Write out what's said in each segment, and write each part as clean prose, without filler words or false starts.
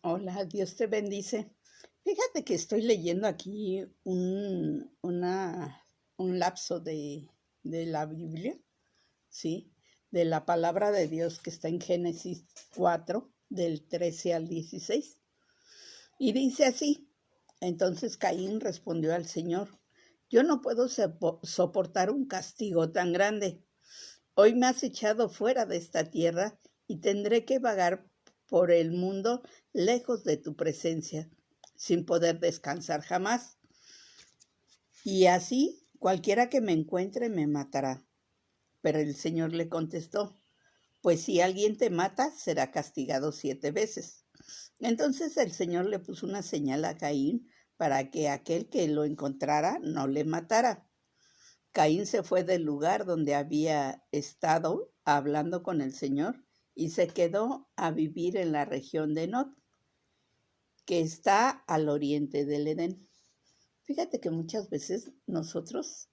Hola, Dios te bendice. Fíjate que estoy leyendo aquí un lapso de la Biblia, ¿sí? De la palabra de Dios que está en Génesis 4, del 13 al 16. Y dice así: entonces Caín respondió al Señor: yo no puedo soportar un castigo tan grande. Hoy me has echado fuera de esta tierra y tendré que vagar por el mundo lejos de tu presencia, sin poder descansar jamás. Y así cualquiera que me encuentre me matará. Pero el Señor le contestó: pues si alguien te mata, será castigado 7 veces. Entonces el Señor le puso una señal a Caín para que aquel que lo encontrara no le matara. Caín se fue del lugar donde había estado hablando con el Señor y se quedó a vivir en la región de Nod, que está al oriente del Edén. Fíjate que muchas veces nosotros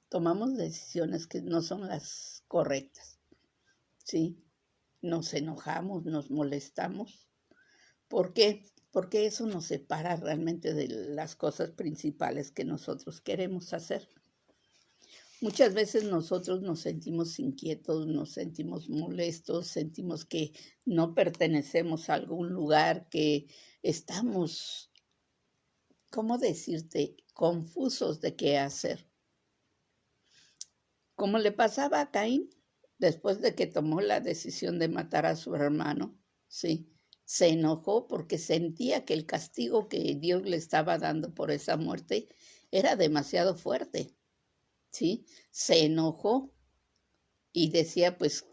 tomamos decisiones que no son las correctas, ¿sí? Nos enojamos, nos molestamos. ¿Por qué? Porque eso nos separa realmente de las cosas principales que nosotros queremos hacer. Muchas veces nosotros nos sentimos inquietos, nos sentimos molestos, sentimos que no pertenecemos a algún lugar, que estamos, ¿cómo decirte?, confusos de qué hacer. Como le pasaba a Caín, después de que tomó la decisión de matar a su hermano, sí, se enojó porque sentía que el castigo que Dios le estaba dando por esa muerte era demasiado fuerte, sí, se enojó y decía, pues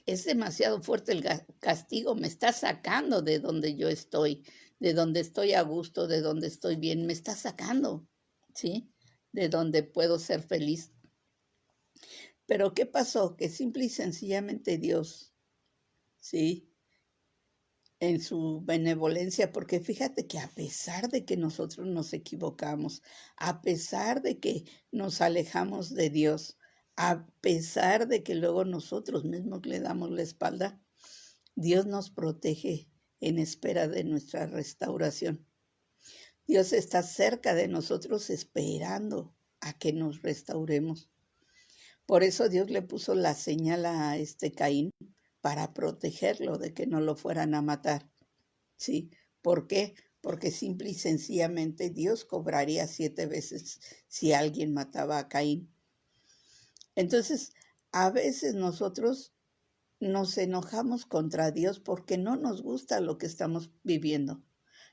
es demasiado fuerte el castigo, me está sacando de donde yo estoy, de donde estoy a gusto, de donde estoy bien, me está sacando, ¿sí? De donde puedo ser feliz. Pero ¿qué pasó? Que simple y sencillamente Dios, ¿sí? En su benevolencia, porque fíjate que a pesar de que nosotros nos equivocamos, a pesar de que nos alejamos de Dios, a pesar de que luego nosotros mismos le damos la espalda, Dios nos protege en espera de nuestra restauración. Dios está cerca de nosotros esperando a que nos restauremos. Por eso Dios le puso la señal a este Caín para protegerlo de que no lo fueran a matar. ¿Sí? ¿Por qué? Porque simple y sencillamente Dios cobraría 7 veces si alguien mataba a Caín. Entonces, a veces nosotros nos enojamos contra Dios porque no nos gusta lo que estamos viviendo.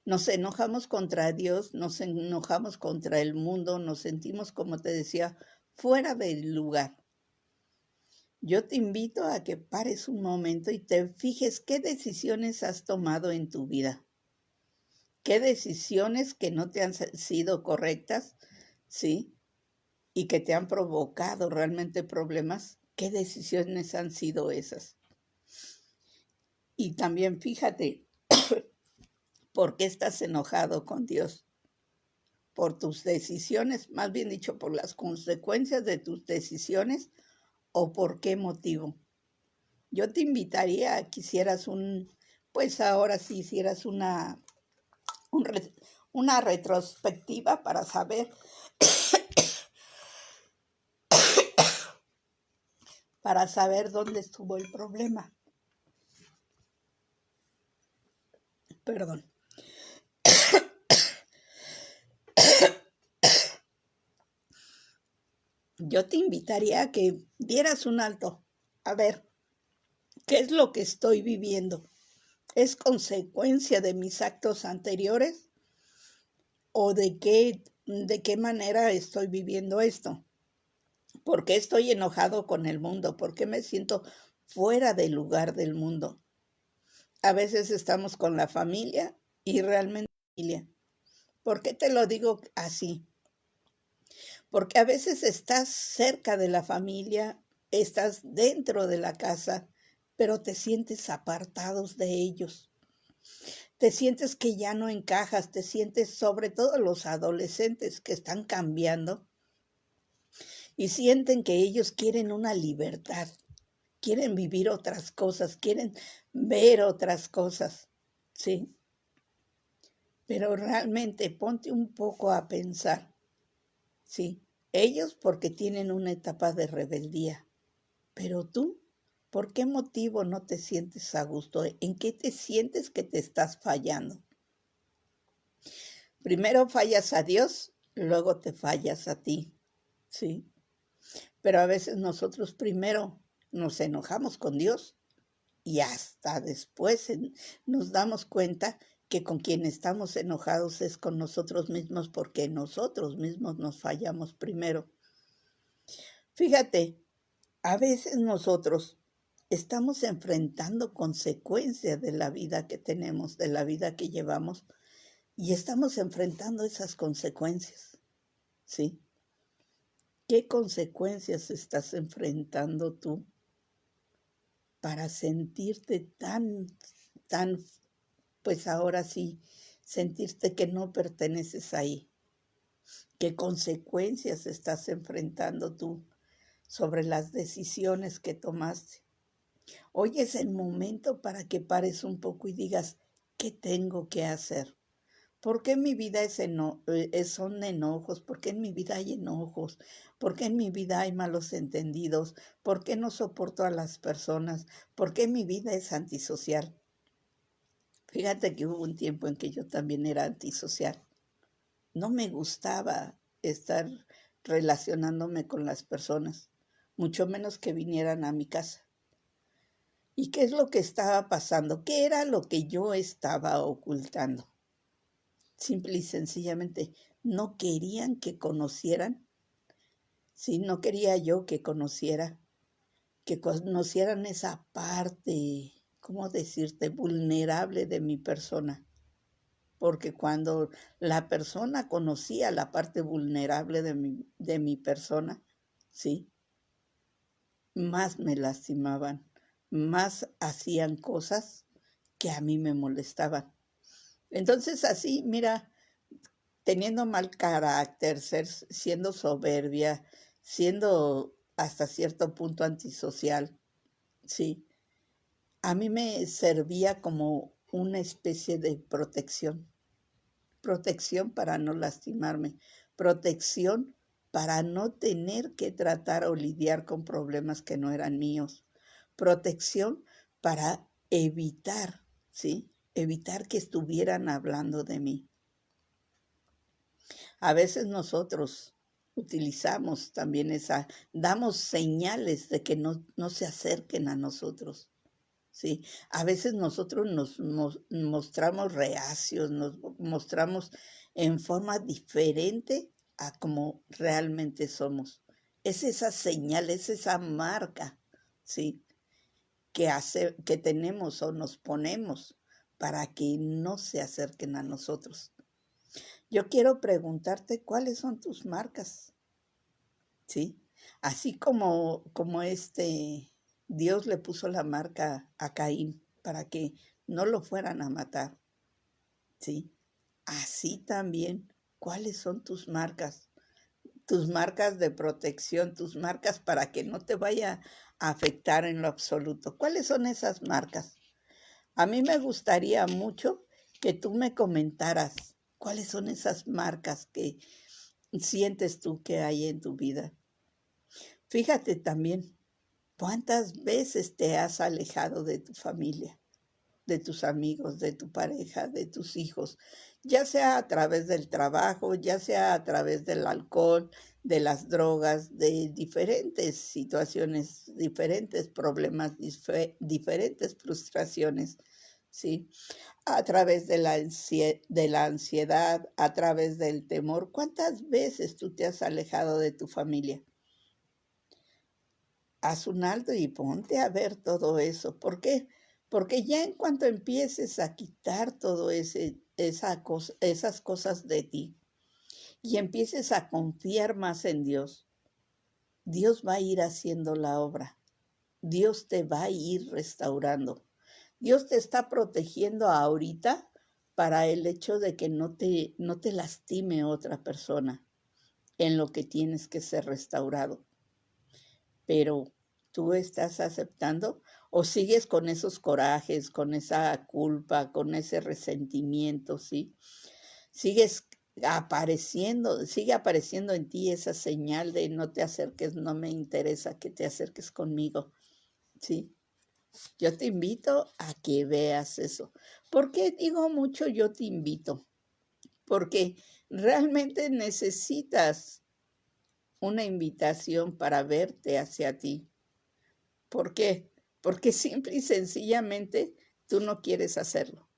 Nos enojamos contra Dios, nos enojamos contra el mundo, nos sentimos, como te decía, fuera del lugar. Yo te invito a que pares un momento y te fijes qué decisiones has tomado en tu vida. ¿Qué decisiones que no te han sido correctas, sí? Y que te han provocado realmente problemas. ¿Qué decisiones han sido esas? Y también fíjate, ¿por qué estás enojado con Dios? ¿Por tus decisiones, más bien dicho, por las consecuencias de tus decisiones o por qué motivo? Yo te invitaría a que hicieras pues ahora sí hicieras un una retrospectiva para saber dónde estuvo el problema. Perdón. Yo te invitaría a que dieras un alto. A ver, ¿qué es lo que estoy viviendo? ¿Es consecuencia de mis actos anteriores? ¿O de qué manera estoy viviendo esto? ¿Por qué estoy enojado con el mundo? ¿Por qué me siento fuera del lugar del mundo? A veces estamos con la familia y realmente familia. ¿Por qué te lo digo así? Porque a veces estás cerca de la familia, estás dentro de la casa, pero te sientes apartados de ellos. Te sientes que ya no encajas, te sientes, sobre todo los adolescentes que están cambiando y sienten que ellos quieren una libertad, quieren vivir otras cosas, quieren ver otras cosas, ¿sí? Pero realmente ponte un poco a pensar, ¿sí? Ellos porque tienen una etapa de rebeldía, pero tú, ¿por qué motivo no te sientes a gusto? ¿En qué te sientes que te estás fallando? Primero fallas a Dios, luego te fallas a ti, ¿sí? Pero a veces nosotros primero nos enojamos con Dios y hasta después nos damos cuenta que con quien estamos enojados es con nosotros mismos porque nosotros mismos nos fallamos primero. Fíjate, a veces nosotros estamos enfrentando consecuencias de la vida que tenemos, de la vida que llevamos, y estamos enfrentando esas consecuencias, ¿sí? ¿Qué consecuencias estás enfrentando tú para sentirte tan, pues ahora sí, sentirte que no perteneces ahí? ¿Qué consecuencias estás enfrentando tú sobre las decisiones que tomaste? Hoy es el momento para que pares un poco y digas, ¿qué tengo que hacer? ¿Por qué en mi vida son enojos? ¿Por qué en mi vida hay enojos? ¿Por qué en mi vida hay malos entendidos? ¿Por qué no soporto a las personas? ¿Por qué mi vida es antisocial? Fíjate que hubo un tiempo en que yo también era antisocial. No me gustaba estar relacionándome con las personas, mucho menos que vinieran a mi casa. ¿Y qué es lo que estaba pasando? ¿Qué era lo que yo estaba ocultando? Simple y sencillamente, no querían que conocieran, sí, no quería yo que conocieran esa parte, ¿cómo decirte?, vulnerable de mi persona. Porque cuando la persona conocía la parte vulnerable de mi persona, sí, más me lastimaban, más hacían cosas que a mí me molestaban. Entonces así, mira, teniendo mal carácter, siendo soberbia, siendo hasta cierto punto antisocial, sí, a mí me servía como una especie de protección para no lastimarme, protección para no tener que tratar o lidiar con problemas que no eran míos, protección para evitar, ¿sí? Evitar que estuvieran hablando de mí. A veces nosotros utilizamos también damos señales de que no se acerquen a nosotros. Sí, a veces nosotros nos mostramos reacios, nos mostramos en forma diferente a como realmente somos. Es esa señal, es esa marca, ¿sí? Que tenemos o nos ponemos para que no se acerquen a nosotros. Yo quiero preguntarte cuáles son tus marcas, ¿sí? Así como Dios le puso la marca a Caín para que no lo fueran a matar, ¿sí? Así también, ¿cuáles son tus marcas? Tus marcas de protección, tus marcas para que no te vaya a afectar en lo absoluto. ¿Cuáles son esas marcas? A mí me gustaría mucho que tú me comentaras cuáles son esas marcas que sientes tú que hay en tu vida. Fíjate también cuántas veces te has alejado de tu familia, de tus amigos, de tu pareja, de tus hijos, ya sea a través del trabajo, ya sea a través del alcohol, de las drogas, de diferentes situaciones, diferentes problemas, diferentes frustraciones, ¿sí? A través de la ansiedad, a través del temor. ¿Cuántas veces tú te has alejado de tu familia? Haz un alto y ponte a ver todo eso. ¿Por qué? Porque ya en cuanto empieces a quitar todo esas cosas de ti y empieces a confiar más en Dios, Dios va a ir haciendo la obra. Dios te va a ir restaurando. Dios te está protegiendo ahorita para el hecho de que no te lastime otra persona en lo que tienes que ser restaurado. Pero tú estás aceptando o sigues con esos corajes, con esa culpa, con ese resentimiento, ¿sí? sigue apareciendo en ti esa señal de no te acerques, no me interesa que te acerques conmigo, ¿sí? Yo te invito a que veas eso. ¿Por qué digo mucho yo te invito? Porque realmente necesitas una invitación para verte hacia ti. ¿Por qué? Porque simple y sencillamente tú no quieres hacerlo,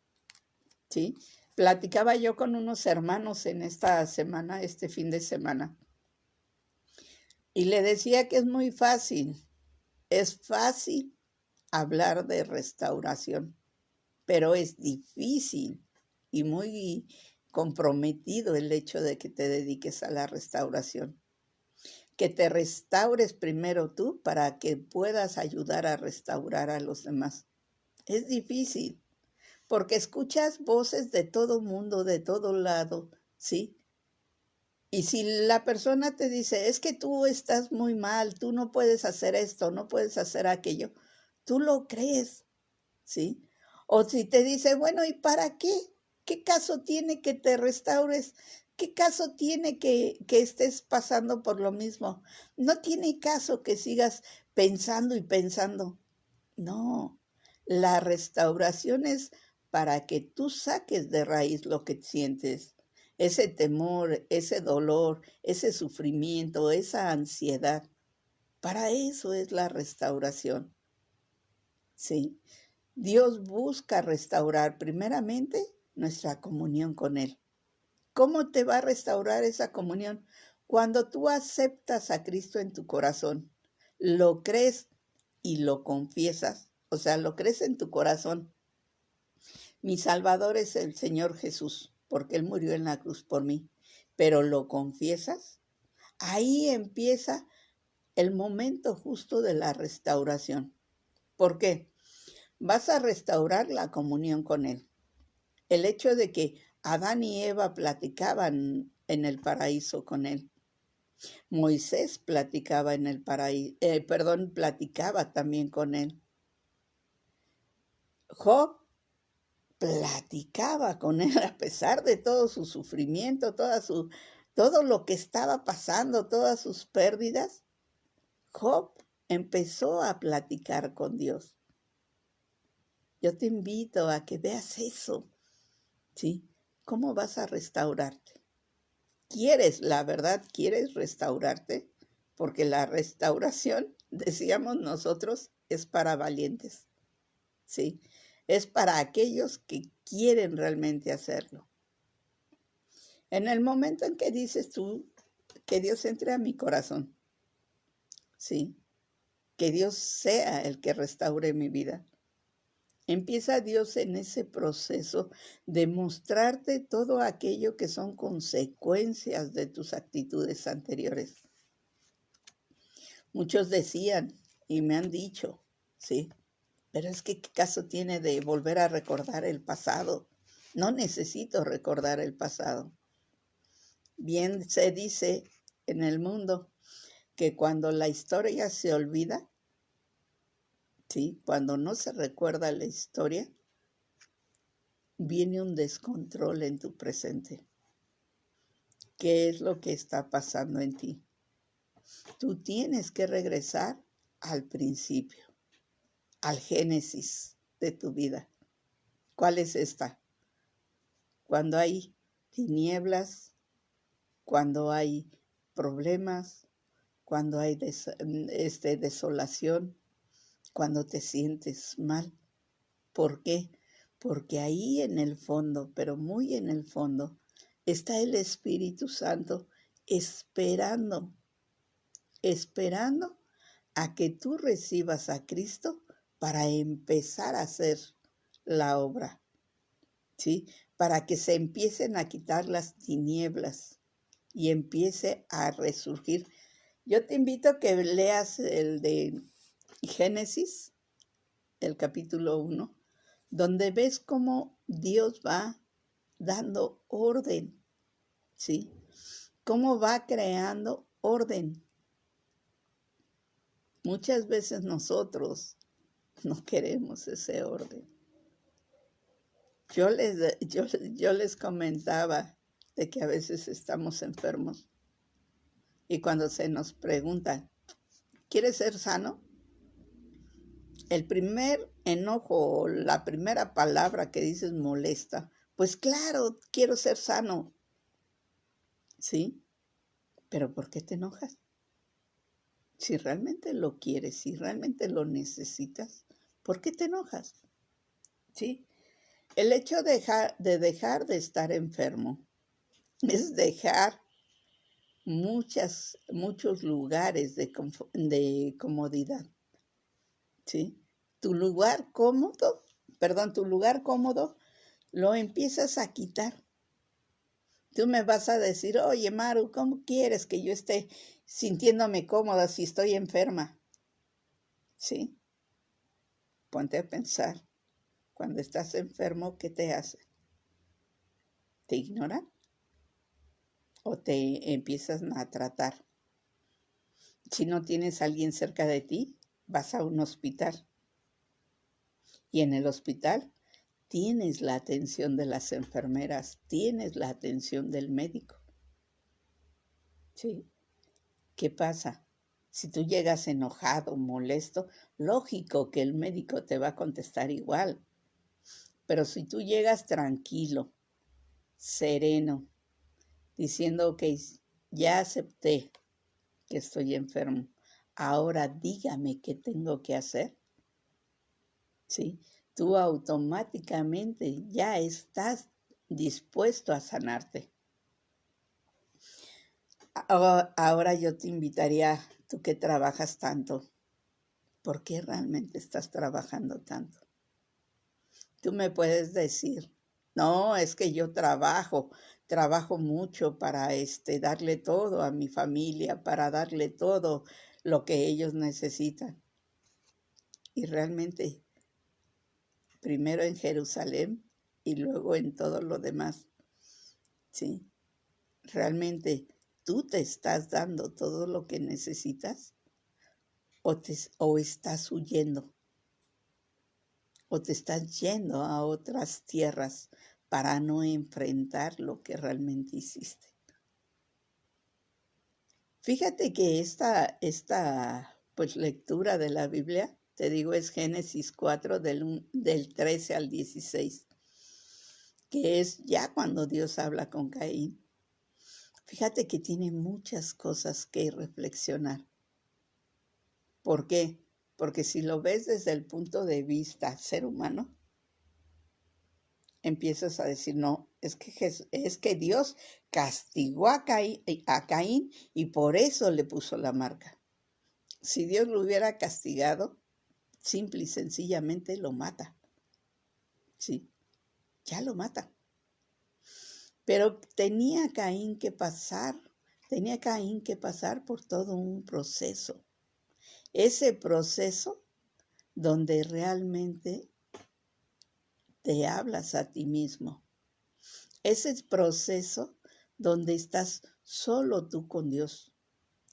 ¿sí? Platicaba yo con unos hermanos en esta semana, este fin de semana, y le decía que es fácil hablar de restauración, pero es difícil y muy comprometido el hecho de que te dediques a la restauración. Que te restaures primero tú para que puedas ayudar a restaurar a los demás. Es difícil, porque escuchas voces de todo mundo, de todo lado, ¿sí? Y si la persona te dice, es que tú estás muy mal, tú no puedes hacer esto, no puedes hacer aquello, tú lo crees, ¿sí? O si te dice, bueno, ¿y para qué? ¿Qué caso tiene que te restaures? ¿Qué caso tiene que estés pasando por lo mismo? No tiene caso que sigas pensando y pensando. No, la restauración es para que tú saques de raíz lo que sientes, ese temor, ese dolor, ese sufrimiento, esa ansiedad. Para eso es la restauración, ¿sí? Dios busca restaurar primeramente nuestra comunión con Él. ¿Cómo te va a restaurar esa comunión? Cuando tú aceptas a Cristo en tu corazón, lo crees y lo confiesas, o sea, lo crees en tu corazón. Mi Salvador es el Señor Jesús, porque Él murió en la cruz por mí, pero lo confiesas. Ahí empieza el momento justo de la restauración. ¿Por qué? Vas a restaurar la comunión con Él. El hecho de que Adán y Eva platicaban en el paraíso con Él. Moisés platicaba en el paraíso, platicaba también con Él. Job platicaba con Él a pesar de todo su sufrimiento, todo lo que estaba pasando, todas sus pérdidas. Job empezó a platicar con Dios. Yo te invito a que veas eso, ¿sí? ¿Cómo vas a restaurarte? La verdad, quieres restaurarte? Porque la restauración, decíamos nosotros, es para valientes, ¿sí? Es para aquellos que quieren realmente hacerlo. En el momento en que dices tú que Dios entre a mi corazón, ¿sí? Que Dios sea el que restaure mi vida. Empieza Dios en ese proceso de mostrarte todo aquello que son consecuencias de tus actitudes anteriores. Muchos decían y me han dicho, sí, pero es que ¿qué caso tiene de volver a recordar el pasado? No necesito recordar el pasado. Bien se dice en el mundo que cuando la historia se olvida, ¿sí? Cuando no se recuerda la historia, viene un descontrol en tu presente. ¿Qué es lo que está pasando en ti? Tú tienes que regresar al principio, al génesis de tu vida. ¿Cuál es esta? Cuando hay tinieblas, cuando hay problemas, cuando hay desolación, cuando te sientes mal. ¿Por qué? Porque ahí en el fondo, pero muy en el fondo, está el Espíritu Santo esperando a que tú recibas a Cristo para empezar a hacer la obra, ¿sí? Para que se empiecen a quitar las tinieblas y empiece a resurgir. Yo te invito a que leas el de Génesis, el capítulo 1, donde ves cómo Dios va dando orden, ¿sí? Cómo va creando orden. Muchas veces nosotros no queremos ese orden. Yo les comentaba de que a veces estamos enfermos y cuando se nos pregunta, ¿quieres ser sano? El primer enojo o la primera palabra que dices molesta. Pues claro, quiero ser sano. ¿Sí? Pero ¿por qué te enojas? Si realmente lo quieres, si realmente lo necesitas, ¿por qué te enojas? ¿Sí? El hecho de dejar de estar enfermo es dejar muchos lugares de comodidad. ¿Sí? Tu lugar cómodo, tu lugar cómodo lo empiezas a quitar. Tú me vas a decir, oye, Maru, ¿cómo quieres que yo esté sintiéndome cómoda si estoy enferma? ¿Sí? Ponte a pensar, cuando estás enfermo, ¿qué te hace? ¿Te ignoran? ¿O te empiezan a tratar? Si no tienes a alguien cerca de ti, vas a un hospital. Y en el hospital tienes la atención de las enfermeras, tienes la atención del médico. ¿Sí? ¿Qué pasa? Si tú llegas enojado, molesto, lógico que el médico te va a contestar igual. Pero si tú llegas tranquilo, sereno, diciendo, ok, ya acepté que estoy enfermo, ahora dígame qué tengo que hacer, ¿sí? Tú automáticamente ya estás dispuesto a sanarte. Ahora yo te invitaría, tú que trabajas tanto, ¿por qué realmente estás trabajando tanto? Tú me puedes decir, no, es que yo trabajo mucho para darle todo a mi familia, para darle todo lo que ellos necesitan. Y realmente, primero en Jerusalén y luego en todo lo demás, ¿sí? Realmente, ¿tú te estás dando todo lo que necesitas o estás huyendo? ¿O te estás yendo a otras tierras para no enfrentar lo que realmente hiciste? Fíjate que esta pues, lectura de la Biblia, te digo, es Génesis 4 del 13 al 16, que es ya cuando Dios habla con Caín. Fíjate que tiene muchas cosas que reflexionar. ¿Por qué? Porque si lo ves desde el punto de vista ser humano, empiezas a decir, no, es que Dios castigó a Caín y por eso le puso la marca. Si Dios lo hubiera castigado, simple y sencillamente lo mata. Sí, ya lo mata. Pero tenía Caín que pasar por todo un proceso. Ese proceso donde realmente te hablas a ti mismo. Ese proceso donde estás solo tú con Dios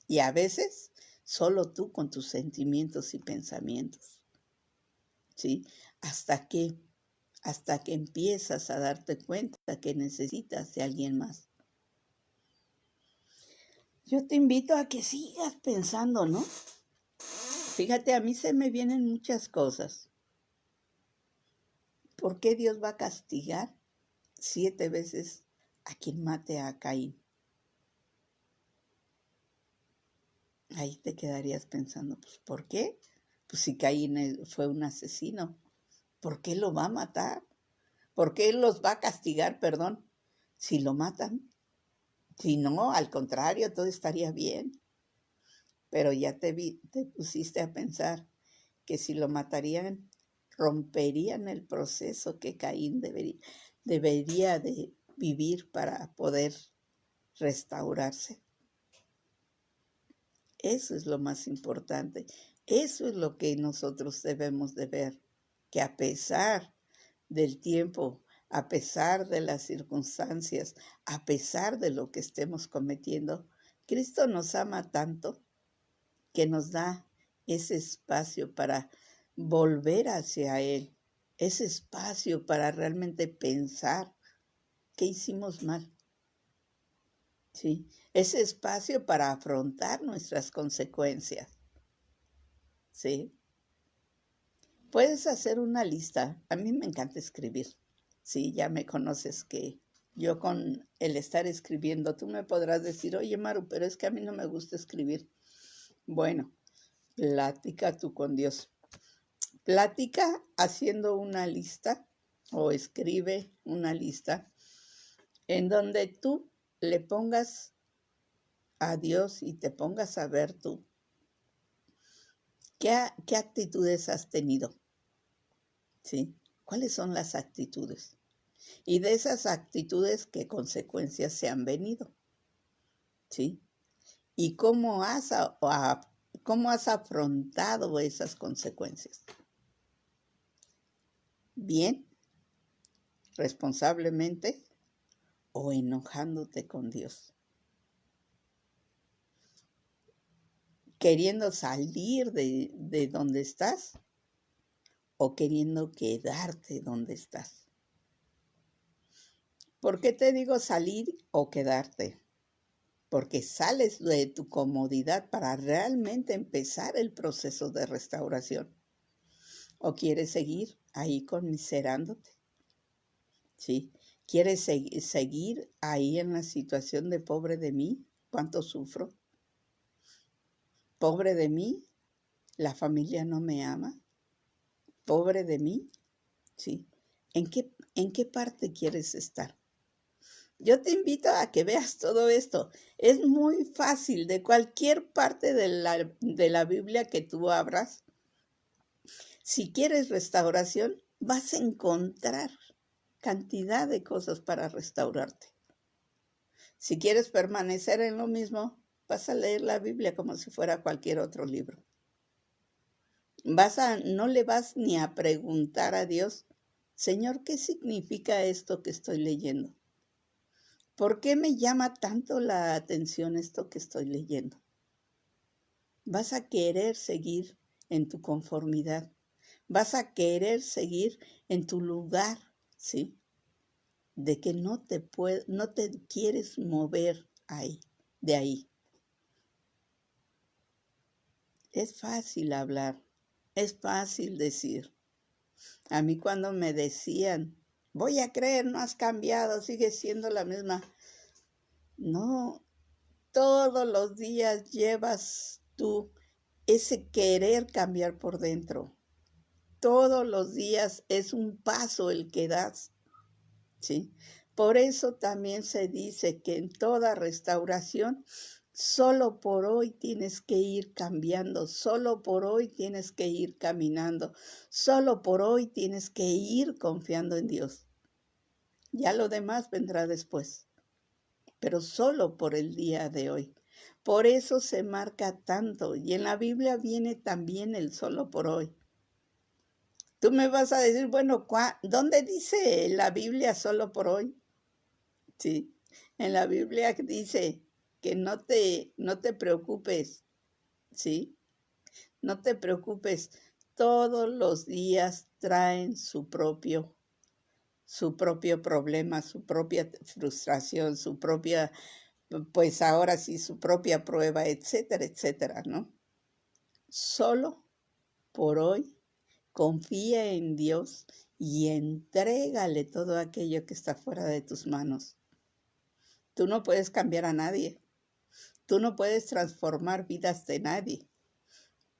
y a veces solo tú con tus sentimientos y pensamientos. ¿Sí? Hasta que empiezas a darte cuenta que necesitas de alguien más. Yo te invito a que sigas pensando, ¿no? Fíjate, a mí se me vienen muchas cosas. ¿Por qué Dios va a castigar 7 veces a quien mate a Caín? Ahí te quedarías pensando, pues, ¿por qué? Pues si Caín fue un asesino, ¿por qué lo va a matar? ¿Por qué los va a castigar, perdón, si lo matan? Si no, al contrario, todo estaría bien. Pero ya te pusiste a pensar que si lo matarían, romperían el proceso que Caín debería de vivir para poder restaurarse. Eso es lo más importante. Eso es lo que nosotros debemos de ver, que a pesar del tiempo, a pesar de las circunstancias, a pesar de lo que estemos cometiendo, Cristo nos ama tanto que nos da ese espacio para volver hacia Él, ese espacio para realmente pensar qué hicimos mal, ¿sí? Ese espacio para afrontar nuestras consecuencias, ¿sí? Puedes hacer una lista. A mí me encanta escribir. Sí, ya me conoces que yo con el estar escribiendo, tú me podrás decir, oye, Maru, pero es que a mí no me gusta escribir. Bueno, plática tú con Dios. Plática haciendo una lista o escribe una lista en donde tú le pongas a Dios y te pongas a ver tú qué actitudes has tenido, ¿sí? ¿Cuáles son las actitudes? Y de esas actitudes, ¿qué consecuencias se han venido? ¿Sí? ¿Y cómo has afrontado esas consecuencias? ¿Bien? ¿Responsablemente? ¿O enojándote con Dios? ¿Queriendo salir de donde estás? ¿O queriendo quedarte donde estás? ¿Por qué te digo salir o quedarte? Porque sales de tu comodidad para realmente empezar el proceso de restauración. ¿O quieres seguir ahí conmiserándote? ¿Sí? ¿Quieres seguir ahí en la situación de pobre de mí? ¿Cuánto sufro? Pobre de mí, la familia no me ama. Pobre de mí, ¿sí? ¿En qué parte quieres estar? Yo te invito a que veas todo esto. Es muy fácil, de cualquier parte de la Biblia que tú abras. Si quieres restauración, vas a encontrar cantidad de cosas para restaurarte. Si quieres permanecer en lo mismo, vas a leer la Biblia como si fuera cualquier otro libro. No le vas ni a preguntar a Dios, Señor, ¿qué significa esto que estoy leyendo? ¿Por qué me llama tanto la atención esto que estoy leyendo? Vas a querer seguir en tu conformidad. Vas a querer seguir en tu lugar, ¿sí? De que no te quieres mover de ahí. Es fácil hablar, es fácil decir. A mí cuando me decían, voy a creer, no has cambiado, sigues siendo la misma. No, todos los días llevas tú ese querer cambiar por dentro. Todos los días es un paso el que das, ¿sí? Por eso también se dice que en toda restauración, solo por hoy tienes que ir cambiando, solo por hoy tienes que ir caminando, solo por hoy tienes que ir confiando en Dios. Ya lo demás vendrá después, pero solo por el día de hoy. Por eso se marca tanto y en la Biblia viene también el solo por hoy. Tú me vas a decir, bueno, ¿dónde dice la Biblia solo por hoy? Sí, en la Biblia dice que no te preocupes, ¿sí? No te preocupes, todos los días traen su propio problema, su propia frustración, su propia, pues ahora sí, su propia prueba, etcétera, etcétera, ¿no? Solo por hoy confía en Dios y entrégale todo aquello que está fuera de tus manos. Tú no puedes cambiar a nadie. Tú no puedes transformar vidas de nadie.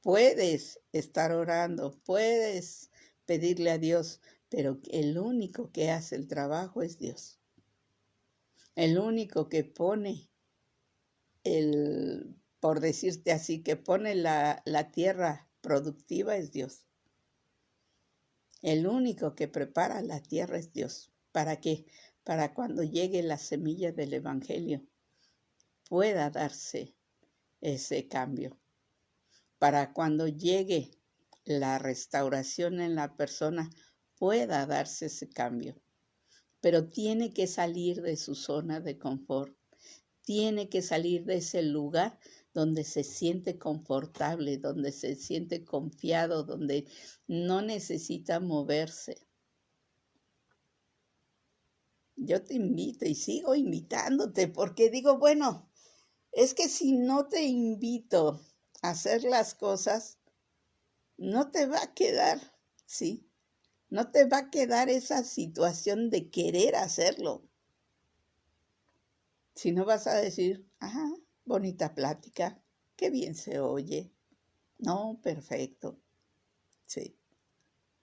Puedes estar orando, puedes pedirle a Dios, pero el único que hace el trabajo es Dios. El único que pone por decirte así, que pone la tierra productiva es Dios. El único que prepara la tierra es Dios. ¿Para qué? Para cuando llegue la semilla del Evangelio pueda darse ese cambio. Para cuando llegue la restauración en la persona pueda darse ese cambio. Pero tiene que salir de su zona de confort. Tiene que salir de ese lugar donde se siente confortable, donde se siente confiado, donde no necesita moverse. yo te invito y sigo invitándote porque digo, bueno, es que si no te invito a hacer las cosas, no te va a quedar, ¿sí? No te va a quedar esa situación de querer hacerlo. Si no vas a decir, ajá, bonita plática, qué bien se oye. No, perfecto, sí.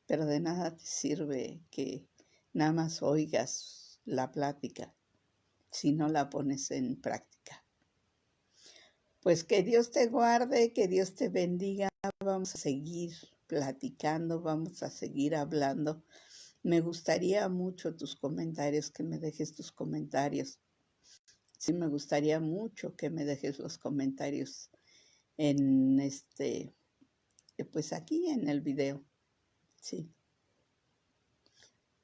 Pero de nada te sirve que nada más oigas la plática si no la pones en práctica. Pues que Dios te guarde, que Dios te bendiga. Vamos a seguir platicando, vamos a seguir hablando. Me gustaría mucho tus comentarios, que me dejes tus comentarios. Sí, me gustaría mucho que me dejes los comentarios en pues aquí en el video. Sí.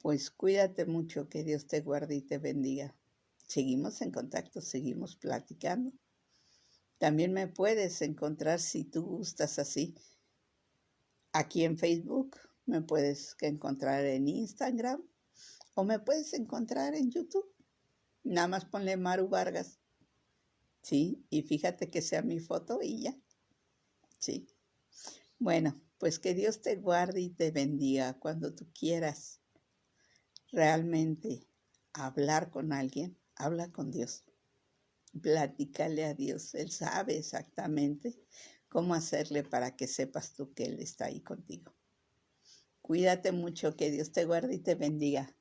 Pues cuídate mucho, que Dios te guarde y te bendiga. Seguimos en contacto, seguimos platicando. También me puedes encontrar, si tú gustas así, aquí en Facebook, me puedes encontrar en Instagram o me puedes encontrar en YouTube. Nada más ponle Maru Vargas. Sí, y fíjate que sea mi foto y ya. Sí. Bueno, pues que Dios te guarde y te bendiga cuando tú quieras realmente hablar con alguien, habla con Dios. Platícale a Dios. Él sabe exactamente cómo hacerle para que sepas tú que Él está ahí contigo. Cuídate mucho, que Dios te guarde y te bendiga.